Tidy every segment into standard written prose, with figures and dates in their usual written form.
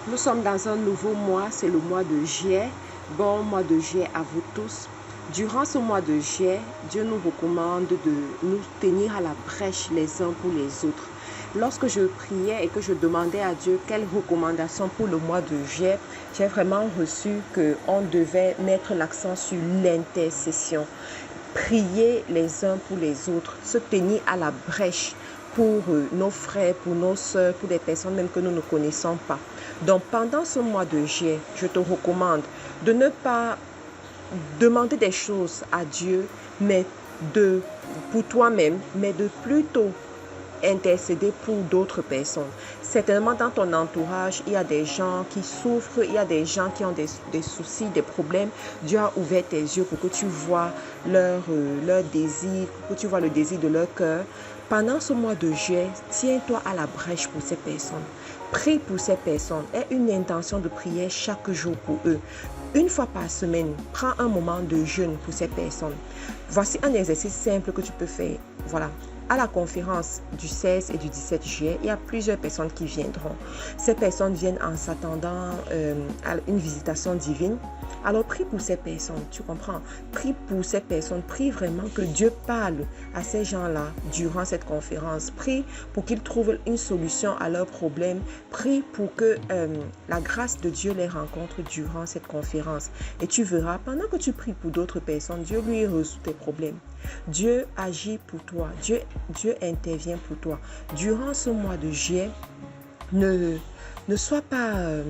Nous sommes dans un nouveau mois, c'est le mois de juillet. Bon mois de juillet à vous tous. Durant ce mois de juillet, Dieu nous recommande de nous tenir à la brèche les uns pour les autres. Lorsque je priais et que je demandais à Dieu quelles recommandations pour le mois de juillet, j'ai vraiment reçu qu'on devait mettre l'accent sur l'intercession. Prier les uns pour les autres, se tenir à la brèche pour nos frères, pour nos soeurs, pour des personnes même que nous ne connaissons pas. Donc pendant ce mois de juillet, je te recommande de ne pas demander des choses à Dieu, mais pour toi-même, mais de plutôt intercéder pour d'autres personnes. Certainement dans ton entourage, il y a des gens qui souffrent, il y a des gens qui ont des soucis, des problèmes. Dieu a ouvert tes yeux pour que tu vois leur désir, pour que tu vois le désir de leur cœur. Pendant ce mois de juillet, tiens-toi à la brèche pour ces personnes. Prie pour ces personnes. Aie une intention de prière chaque jour pour eux. Une fois par semaine, prends un moment de jeûne pour ces personnes. Voici un exercice simple que tu peux faire. Voilà. À la conférence du 16 et du 17 juillet, il y a plusieurs personnes qui viendront. Ces personnes viennent en s'attendant à une visitation divine. Alors prie pour ces personnes, tu comprends? Prie pour ces personnes, prie vraiment que Dieu parle à ces gens-là durant cette conférence. Prie pour qu'ils trouvent une solution à leurs problèmes. Prie pour que la grâce de Dieu les rencontre durant cette conférence. Et tu verras, pendant que tu pries pour d'autres personnes, Dieu lui résout tes problèmes. Dieu agit pour toi. Dieu intervient pour toi. Durant ce mois de juillet, ne sois pas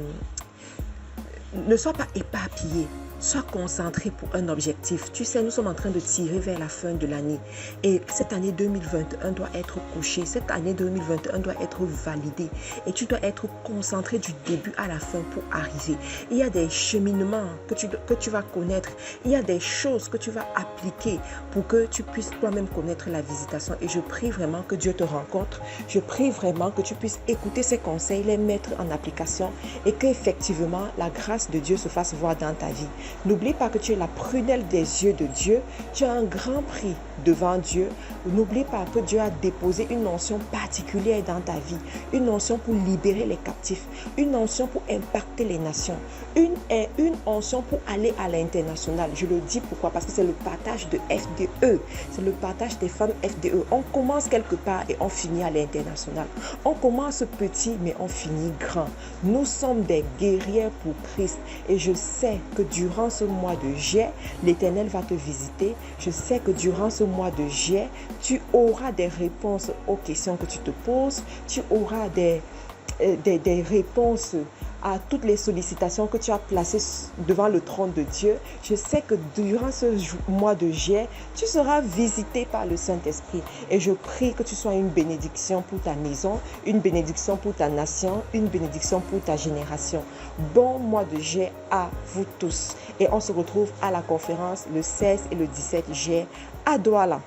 éparpillé. Sois concentré pour un objectif. Tu sais, nous sommes en train de tirer vers la fin de l'année. Et cette année 2021 doit être couchée. Cette année 2021 doit être validée. Et tu dois être concentré du début à la fin pour arriver. Il y a des cheminements que tu vas connaître. Il y a des choses que tu vas appliquer pour que tu puisses toi-même connaître la visitation. Et je prie vraiment que Dieu te rencontre. Je prie vraiment que tu puisses écouter ses conseils, les mettre en application et qu'effectivement la grâce de Dieu se fasse voir dans ta vie. N'oublie pas que tu es la prunelle des yeux de Dieu. Tu as un grand prix devant Dieu. N'oublie pas que Dieu a déposé une onction particulière dans ta vie. Une onction pour libérer les captifs. Une onction pour impacter les nations. Une onction pour aller à l'international. Je le dis pourquoi? Parce que c'est le partage de FDE. C'est le partage des femmes FDE. On commence quelque part et on finit à l'international. On commence petit mais on finit grand. Nous sommes des guerrières pour Christ. Et je sais que durant ce mois de juillet, l'Éternel va te visiter. Je sais que durant ce mois de juillet, tu auras des réponses aux questions que tu te poses. Tu auras des réponses à toutes les sollicitations que tu as placées devant le trône de Dieu. Je sais que durant ce mois de juillet, tu seras visité par le Saint-Esprit. Et je prie que tu sois une bénédiction pour ta maison, une bénédiction pour ta nation, une bénédiction pour ta génération. Bon mois de juillet à vous tous. Et on se retrouve à la conférence le 16 et le 17 juillet à Douala.